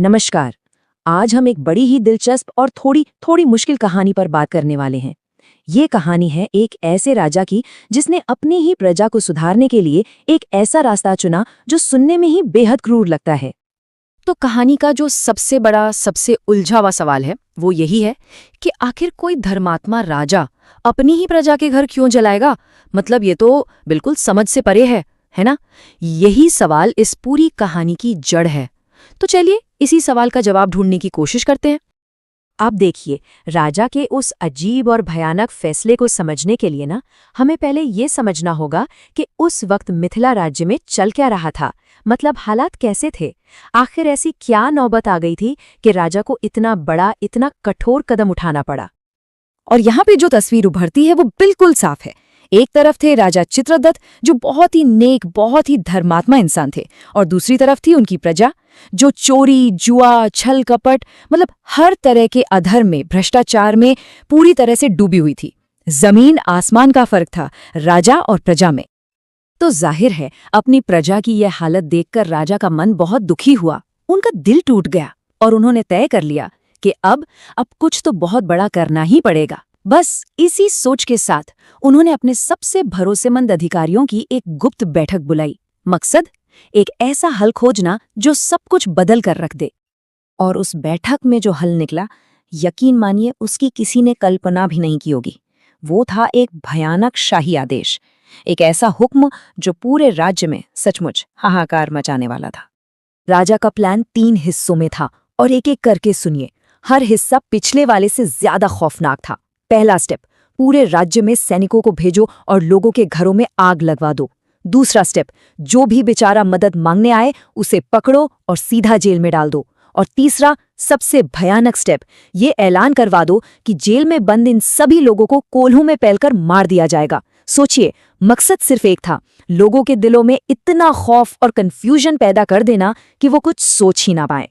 नमस्कार। आज हम एक बड़ी ही दिलचस्प और थोड़ी थोड़ी मुश्किल कहानी पर बात करने वाले हैं। ये कहानी है एक ऐसे राजा की जिसने अपनी ही प्रजा को सुधारने के लिए एक ऐसा रास्ता चुना जो सुनने में ही बेहद क्रूर लगता है। तो कहानी का जो सबसे बड़ा सबसे उलझा हुआ सवाल है वो यही है कि आखिर कोई धर्मात्मा राजा अपनी ही प्रजा के घर क्यों जलाएगा। मतलब ये तो बिल्कुल समझ से परे है ना। यही सवाल इस पूरी कहानी की जड़ है। तो चलिए इसी सवाल का जवाब ढूंढने की कोशिश करते हैं। आप देखिए, राजा के उस अजीब और भयानक फैसले को समझने के लिए हमें पहले ये समझना होगा कि उस वक्त मिथिला राज्य में चल क्या रहा था। मतलब हालात कैसे थे। आखिर ऐसी क्या नौबत आ गई थी कि राजा को इतना बड़ा, इतना कठोर कदम उठाना पड़ा। और यहाँ पे जो तस्वीर उभरती है वो बिल्कुल साफ है। एक तरफ थे राजा चित्रदत्त जो बहुत ही नेक, बहुत ही धर्मात्मा इंसान थे, और दूसरी तरफ थी उनकी प्रजा जो चोरी, जुआ, छल कपट, मतलब हर तरह के अधर्म में, भ्रष्टाचार में पूरी तरह से डूबी हुई थी। जमीन आसमान का फर्क था राजा और प्रजा में। तो जाहिर है अपनी प्रजा की यह हालत देखकर राजा का मन बहुत दुखी हुआ, उनका दिल टूट गया और उन्होंने तय कर लिया कि अब कुछ तो बहुत बड़ा करना ही पड़ेगा। बस इसी सोच के साथ उन्होंने अपने सबसे भरोसेमंद अधिकारियों की एक गुप्त बैठक बुलाई। मकसद एक ऐसा हल खोजना जो सब कुछ बदल कर रख दे। और उस बैठक में जो हल निकला, यकीन मानिए उसकी किसी ने कल्पना भी नहीं की होगी। वो था एक भयानक शाही आदेश, एक ऐसा हुक्म जो पूरे राज्य में सचमुच हाहाकार मचाने वाला था। राजा का प्लान 3 हिस्सों में था और एक एक करके सुनिए। हर हिस्सा पिछले वाले से ज्यादा खौफनाक था। पहला स्टेप, पूरे राज्य में सैनिकों को भेजो और लोगों के घरों में आग लगवा दो। दूसरा स्टेप, जो भी बेचारा मदद मांगने आए उसे पकड़ो और सीधा जेल में डाल दो। और तीसरा सबसे भयानक स्टेप, ये ऐलान करवा दो कि जेल में बंद इन सभी लोगों को कोल्हू में पैलकर मार दिया जाएगा। सोचिए, मकसद सिर्फ एक था, लोगों के दिलों में इतना खौफ और कंफ्यूजन पैदा कर देना कि वो कुछ सोच ही ना पाए।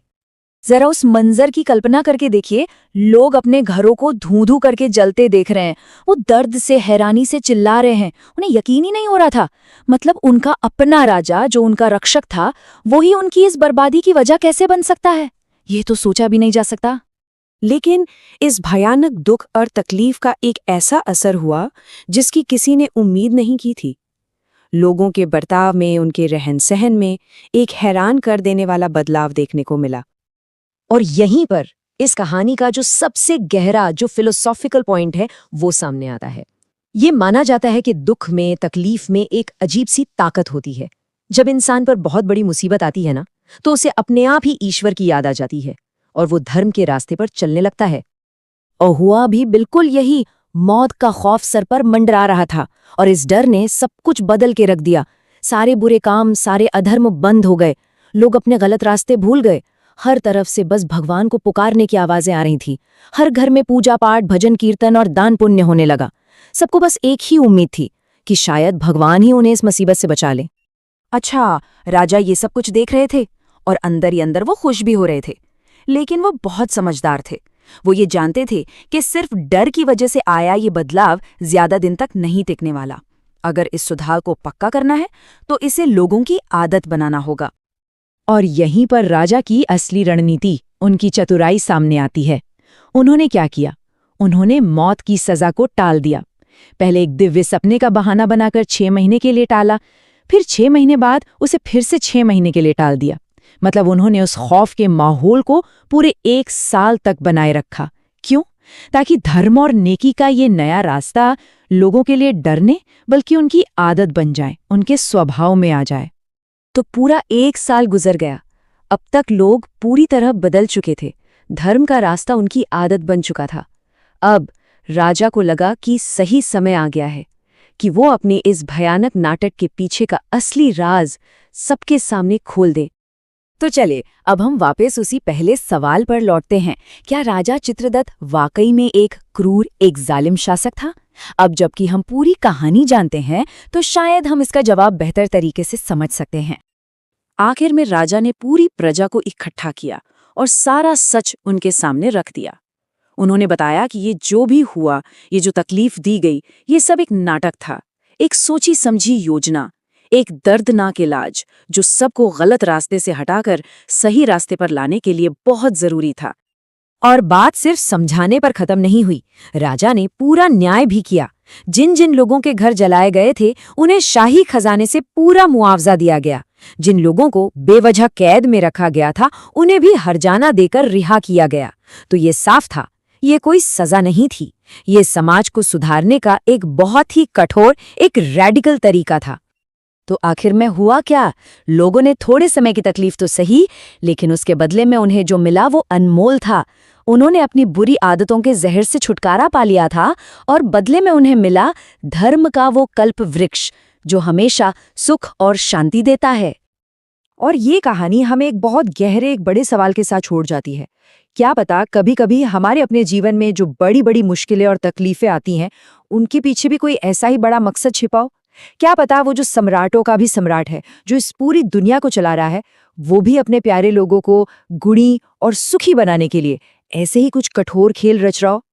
जरा उस मंजर की कल्पना करके देखिए, लोग अपने घरों को धूं-धूं करके जलते देख रहे हैं, वो दर्द से, हैरानी से चिल्ला रहे हैं, उन्हें यकीन ही नहीं हो रहा था। मतलब उनका अपना राजा जो उनका रक्षक था, वो ही उनकी इस बर्बादी की वजह कैसे बन सकता है, ये तो सोचा भी नहीं जा सकता। लेकिन इस भयानक दुख और तकलीफ का एक ऐसा असर हुआ जिसकी किसी ने उम्मीद नहीं की थी। लोगों के बर्ताव में, उनके रहन-सहन में एक हैरान कर देने वाला बदलाव देखने को मिला। और यहीं पर इस कहानी का जो सबसे गहरा, जो फिलोसॉफिकल पॉइंट है, वो सामने आता है। ये माना जाता है कि दुख में, तकलीफ में एक अजीब सी ताकत होती है। जब इंसान पर बहुत बड़ी मुसीबत आती है तो उसे अपने आप ही ईश्वर की याद आ जाती है और वो धर्म के रास्ते पर चलने लगता है। और हुआ भी बिल्कुल यही। मौत का खौफ सर पर मंडरा रहा था और इस डर ने सब कुछ बदल के रख दिया। सारे बुरे काम, सारे अधर्म बंद हो गए। लोग अपने गलत रास्ते भूल गए। हर तरफ से बस भगवान को पुकारने की आवाजें आ रही थी। हर घर में पूजा पाठ, भजन कीर्तन और दान पुण्य होने लगा। सबको बस एक ही उम्मीद थी कि शायद भगवान ही उन्हें इस मुसीबत से बचा ले। अच्छा, राजा ये सब कुछ देख रहे थे और अंदर ही अंदर वो खुश भी हो रहे थे। लेकिन वो बहुत समझदार थे। वो ये जानते थे कि सिर्फ डर की वजह से आया ये बदलाव ज्यादा दिन तक नहीं टिकने वाला। अगर इस सुधार को पक्का करना है तो इसे लोगों की आदत बनाना होगा। और यहीं पर राजा की असली रणनीति, उनकी चतुराई सामने आती है। उन्होंने क्या किया? उन्होंने मौत की सजा को टाल दिया। पहले एक दिव्य सपने का बहाना बनाकर 6 महीने के लिए टाला, फिर 6 महीने बाद उसे फिर से 6 महीने के लिए टाल दिया। मतलब उन्होंने उस खौफ के माहौल को पूरे 1 साल तक बनाए रखा। क्यों? ताकि धर्म और नेकी का ये नया रास्ता लोगों के लिए डरने बल्कि उनकी आदत बन जाए, उनके स्वभाव में आ जाए। तो पूरा 1 साल गुजर गया। अब तक लोग पूरी तरह बदल चुके थे। धर्म का रास्ता उनकी आदत बन चुका था। अब राजा को लगा कि सही समय आ गया है कि वो अपने इस भयानक नाटक के पीछे का असली राज सबके सामने खोल दे। तो चले अब हम वापस उसी पहले सवाल पर लौटते हैं। क्या राजा चित्रदत्त वाकई में एक क्रूर, एक जालिम शासक था? अब जबकि हम पूरी कहानी जानते हैं तो शायद हम इसका जवाब बेहतर तरीके से समझ सकते हैं। आखिर में राजा ने पूरी प्रजा को इकट्ठा किया और सारा सच उनके सामने रख दिया। उन्होंने बताया कि ये जो भी हुआ, ये जो तकलीफ दी गई, ये सब एक नाटक था, एक सोची समझी योजना, एक दर्दनाक इलाज जो सबको गलत रास्ते से हटाकर सही रास्ते पर लाने के लिए बहुत जरूरी था। और बात सिर्फ समझाने पर खत्म नहीं हुई। राजा ने पूरा न्याय भी किया। जिन जिन लोगों के घर जलाए गए थे उन्हें शाही खजाने से पूरा मुआवजा दिया गया। जिन लोगों को बेवजह कैद में रखा गया था उन्हें भी हर्जाना देकर रिहा किया गया। तो ये साफ था, ये कोई सजा नहीं थी, ये समाज को सुधारने का एक बहुत ही कठोर, एक रैडिकल तरीका था। तो आखिर में हुआ क्या? लोगों ने थोड़े समय की तकलीफ तो सही, लेकिन उसके बदले में उन्हें जो मिला वो अनमोल था। उन्होंने अपनी बुरी आदतों के जहर से छुटकारा पा लिया था और बदले में उन्हें मिला धर्म का वो कल्प वृक्ष जो हमेशा सुख और शांति देता है। और ये कहानी हमें एक बहुत गहरे, एक बड़े सवाल के साथ छोड़ जाती है। क्या पता कभी कभी हमारे अपने जीवन में जो बड़ी बड़ी मुश्किलें और तकलीफें आती हैं उनके पीछे भी कोई ऐसा ही बड़ा मकसद छिपा हो। क्या पता वो जो सम्राटों का भी सम्राट है, जो इस पूरी दुनिया को चला रहा है, वो भी अपने प्यारे लोगों को गुणी और सुखी बनाने के लिए ऐसे ही कुछ कठोर खेल रच रहा हो।